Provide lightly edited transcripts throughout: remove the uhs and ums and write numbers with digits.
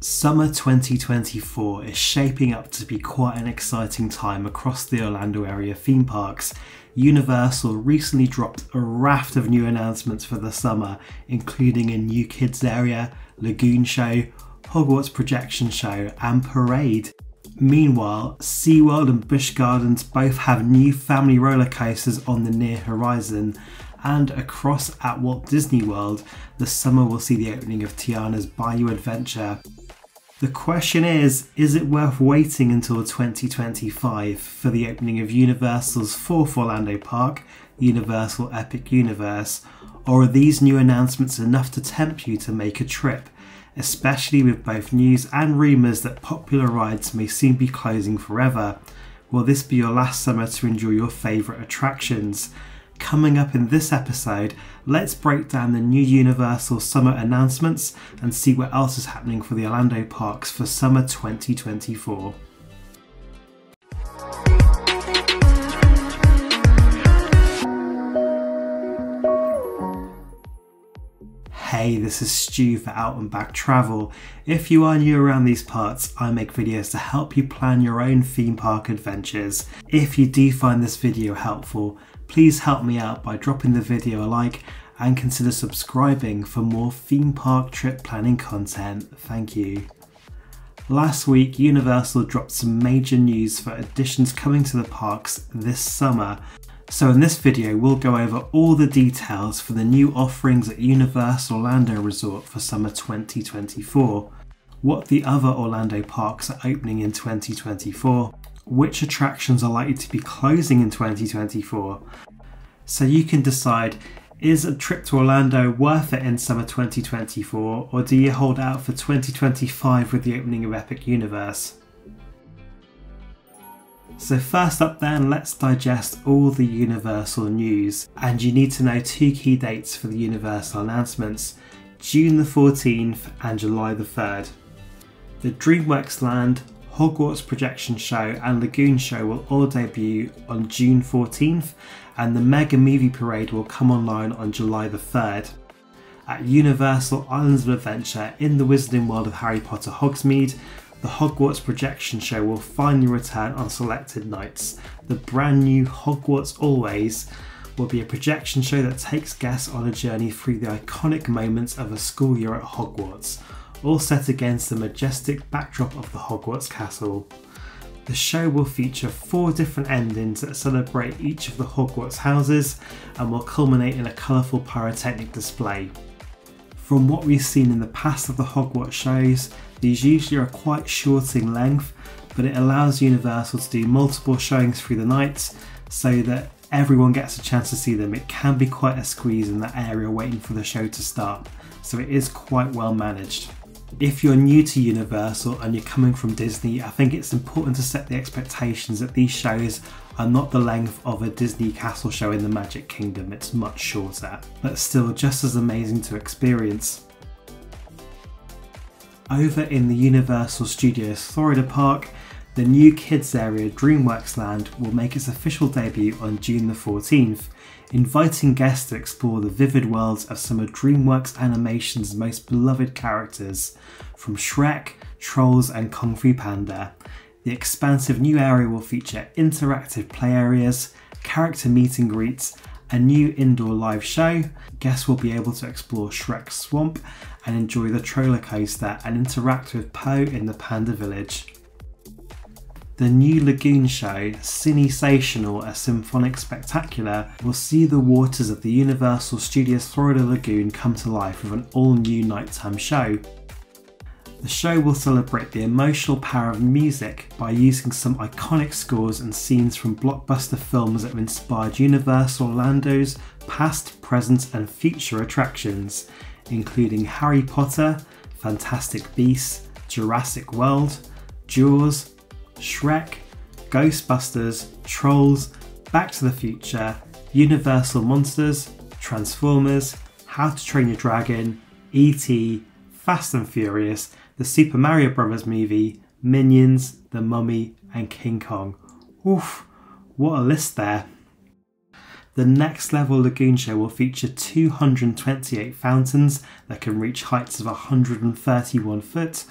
Summer 2024 is shaping up to be quite an exciting time across the Orlando area theme parks. Universal recently dropped a raft of new announcements for the summer, including a new kids area, lagoon show, Hogwarts projection show and parade. Meanwhile, SeaWorld and Busch Gardens both have new family roller coasters on the near horizon, and across at Walt Disney World, the summer will see the opening of Tiana's Bayou adventure. The question is it worth waiting until 2025 for the opening of Universal's fourth Orlando park, Universal Epic Universe, or are these new announcements enough to tempt you to make a trip, especially with both news and rumours that popular rides may soon be closing forever? Will this be your last summer to enjoy your favourite attractions? Coming up in this episode, let's break down the new Universal summer announcements and see what else is happening for the Orlando parks for summer 2024. Hey, this is Stu for Out and Back Travel. If you are new around these parts, I make videos to help you plan your own theme park adventures. If you do find this video helpful, please help me out by dropping the video a like and consider subscribing for more theme park trip planning content. Thank you. Last week, Universal dropped some major news for additions coming to the parks this summer. So in this video, we'll go over all the details for the new offerings at Universal Orlando Resort for summer 2024, what the other Orlando parks are opening in 2024, which attractions are likely to be closing in 2024, so you can decide, is a trip to Orlando worth it in summer 2024, or do you hold out for 2025 with the opening of Epic Universe? So first up then, let's digest all the Universal news, and you need to know two key dates for the Universal announcements: June the 14th and July the 3rd. The DreamWorks Land, Hogwarts projection show and lagoon show will all debut on June 14th, and the mega movie parade will come online on July the 3rd. At Universal Islands of Adventure in the Wizarding World of Harry Potter Hogsmeade, the Hogwarts projection show will finally return on selected nights. The brand new Hogwarts Always will be a projection show that takes guests on a journey through the iconic moments of a school year at Hogwarts, all set against the majestic backdrop of the Hogwarts Castle. The show will feature 4 different endings that celebrate each of the Hogwarts houses and will culminate in a colourful pyrotechnic display. From what we've seen in the past of the Hogwarts shows, these usually are quite short in length, but it allows Universal to do multiple showings through the night so that everyone gets a chance to see them. It can be quite a squeeze in that area waiting for the show to start, so it is quite well managed. If you're new to Universal and you're coming from Disney, I think it's important to set the expectations that these shows are not the length of a Disney castle show in the Magic Kingdom. It's much shorter, but still just as amazing to experience. Over in the Universal Studios Florida Park, the new kids area DreamWorks Land will make its official debut on June the 14th, inviting guests to explore the vivid worlds of some of DreamWorks Animation's most beloved characters, from Shrek, Trolls and Kung Fu Panda. The expansive new area will feature interactive play areas, character meet and greets, a new indoor live show. Guests will be able to explore Shrek's swamp and enjoy the roller coaster and interact with Poe in the Panda Village. The new lagoon show, Cinesational, a symphonic spectacular, will see the waters of the Universal Studios Florida Lagoon come to life with an all-new nighttime show. The show will celebrate the emotional power of music by using some iconic scores and scenes from blockbuster films that have inspired Universal Orlando's past, present and future attractions, including Harry Potter, Fantastic Beasts, Jurassic World, Jaws, Shrek, Ghostbusters, Trolls, Back to the Future, Universal Monsters, Transformers, How to Train Your Dragon, E.T., Fast and Furious, the Super Mario Bros. Movie, Minions, The Mummy and King Kong. Oof, what a list there. The Next Level Lagoon Show will feature 228 fountains that can reach heights of 131 foot,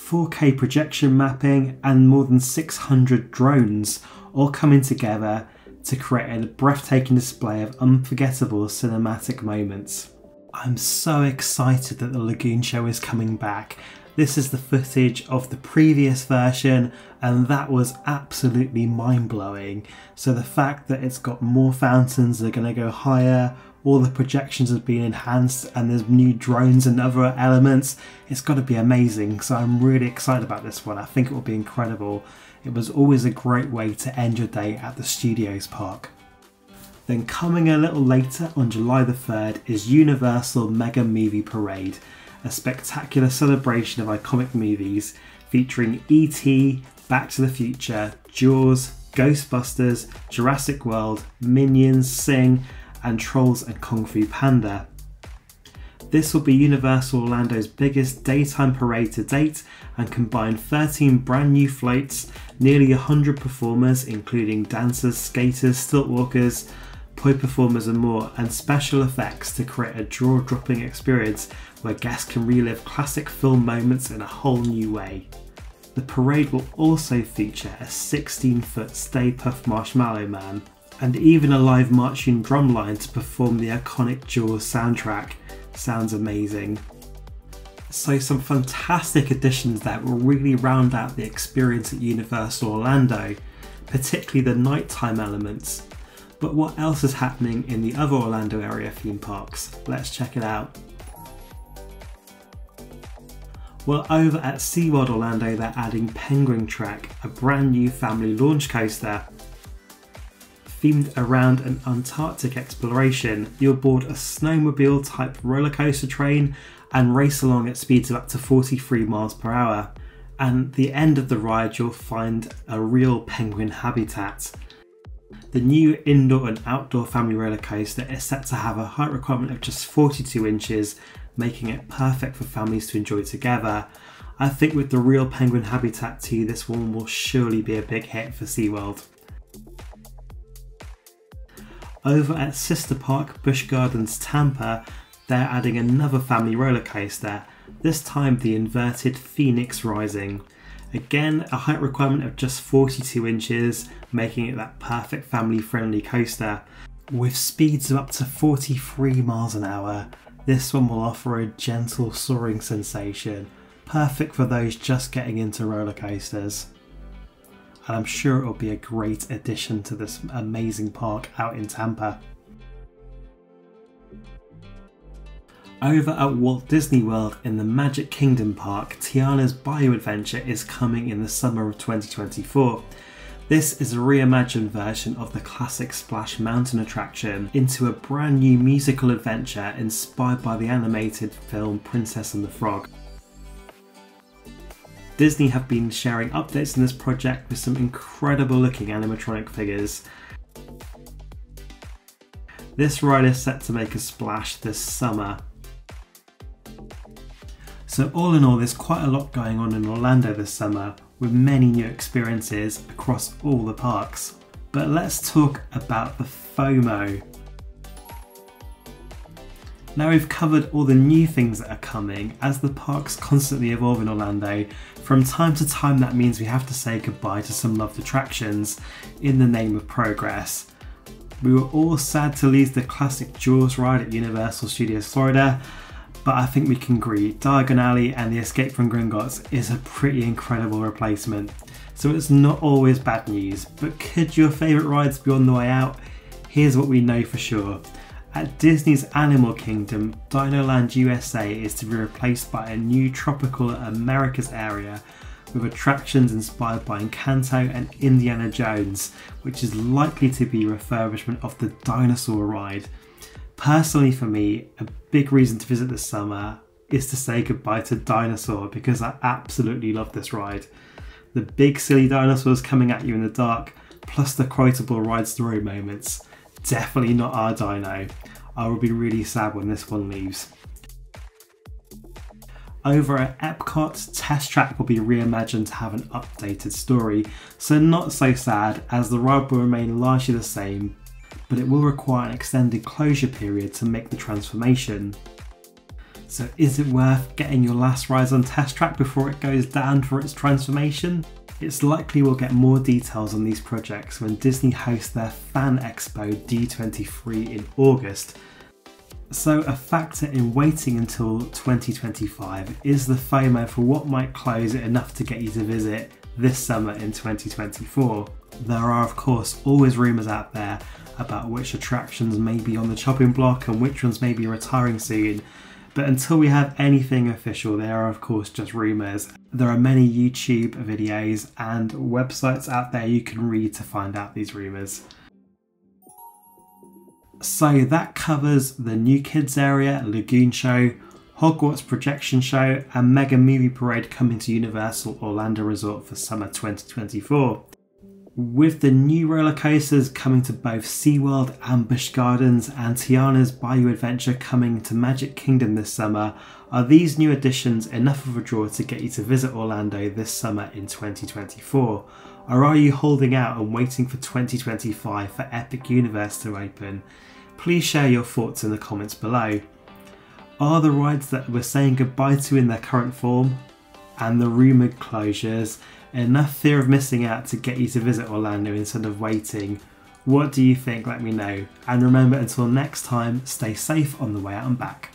4K projection mapping and more than 600 drones all coming together to create a breathtaking display of unforgettable cinematic moments. I'm so excited that the Lagoon show is coming back. This is the footage of the previous version and that was absolutely mind-blowing. So the fact that it's got more fountains that are going to go higher, all the projections have been enhanced and there's new drones and other elements, it's got to be amazing. So I'm really excited about this one. I think it will be incredible. It was always a great way to end your day at the Studios park. Then coming a little later on July the 3rd is Universal Mega Movie Parade, a spectacular celebration of iconic movies featuring E.T., Back to the Future, Jaws, Ghostbusters, Jurassic World, Minions, Sing, and Trolls and Kung Fu Panda. This will be Universal Orlando's biggest daytime parade to date and combine 13 brand new floats, nearly 100 performers including dancers, skaters, stiltwalkers, poi performers and more, and special effects to create a jaw-dropping experience where guests can relive classic film moments in a whole new way. The parade will also feature a 16-foot Stay Puft Marshmallow Man and even a live marching drumline to perform the iconic Jaws soundtrack. Sounds amazing. So some fantastic additions that will really round out the experience at Universal Orlando, particularly the nighttime elements. But what else is happening in the other Orlando area theme parks? Let's check it out. Well, over at SeaWorld Orlando they're adding Penguin Trek, a brand new family launch coaster. Themed around an Antarctic exploration, you'll board a snowmobile type roller coaster train and race along at speeds of up to 43 miles per hour. And at the end of the ride you'll find a real penguin habitat. The new indoor and outdoor family roller coaster is set to have a height requirement of just 42 inches, making it perfect for families to enjoy together. I think with the real penguin habitat too, this one will surely be a big hit for SeaWorld. Over at sister park Busch Gardens Tampa, they're adding another family roller coaster, this time the inverted Phoenix Rising. Again, a height requirement of just 42 inches, making it that perfect family friendly coaster. With speeds of up to 43 miles an hour, this one will offer a gentle soaring sensation, perfect for those just getting into roller coasters. And I'm sure it will be a great addition to this amazing park out in Tampa. Over at Walt Disney World in the Magic Kingdom Park, Tiana's Bayou adventure is coming in the summer of 2024. This is a reimagined version of the classic Splash Mountain attraction into a brand new musical adventure inspired by the animated film Princess and the Frog. Disney have been sharing updates on this project with some incredible looking animatronic figures. This ride is set to make a splash this summer. So all in all, there's quite a lot going on in Orlando this summer, with many new experiences across all the parks. But let's talk about the FOMO. Now we've covered all the new things that are coming. As the parks constantly evolve in Orlando, from time to time that means we have to say goodbye to some loved attractions in the name of progress. We were all sad to lose the classic Jaws ride at Universal Studios Florida, but I think we can agree Diagon Alley and the Escape from Gringotts is a pretty incredible replacement. So it's not always bad news, but could your favourite rides be on the way out? Here's what we know for sure. At Disney's Animal Kingdom, Dinoland USA is to be replaced by a new tropical Americas area with attractions inspired by Encanto and Indiana Jones, which is likely to be refurbishment of the dinosaur ride. Personally for me, a big reason to visit this summer is to say goodbye to Dinosaur because I absolutely love this ride. The big silly dinosaurs coming at you in the dark, plus the quotable ride story moments. Definitely not our dino. I will be really sad when this one leaves. Over at Epcot, Test Track will be reimagined to have an updated story, so not so sad as the ride will remain largely the same, but it will require an extended closure period to make the transformation. So is it worth getting your last rides on test track before it goes down for its transformation? It's likely we'll get more details on these projects when Disney hosts their Fan Expo D23 in August. So a factor in waiting until 2025 is the FOMO for what might close enough to get you to visit this summer in 2024. There are of course always rumours out there about which attractions may be on the chopping block and which ones may be retiring soon, but until we have anything official, they are of course just rumours. There are many YouTube videos and websites out there you can read to find out these rumours. So that covers the new kids area, lagoon show, Hogwarts projection show and mega movie parade coming to Universal Orlando Resort for summer 2024. With the new roller coasters coming to both SeaWorld and Busch Gardens and Tiana's Bayou adventure coming to Magic Kingdom this summer, are these new additions enough of a draw to get you to visit Orlando this summer in 2024? Or are you holding out and waiting for 2025 for Epic Universe to open? Please share your thoughts in the comments below. Are the rides that we're saying goodbye to in their current form and the rumoured closures enough fear of missing out to get you to visit Orlando instead of waiting? What do you think? Let me know. And remember, until next time, stay safe on the way out and back.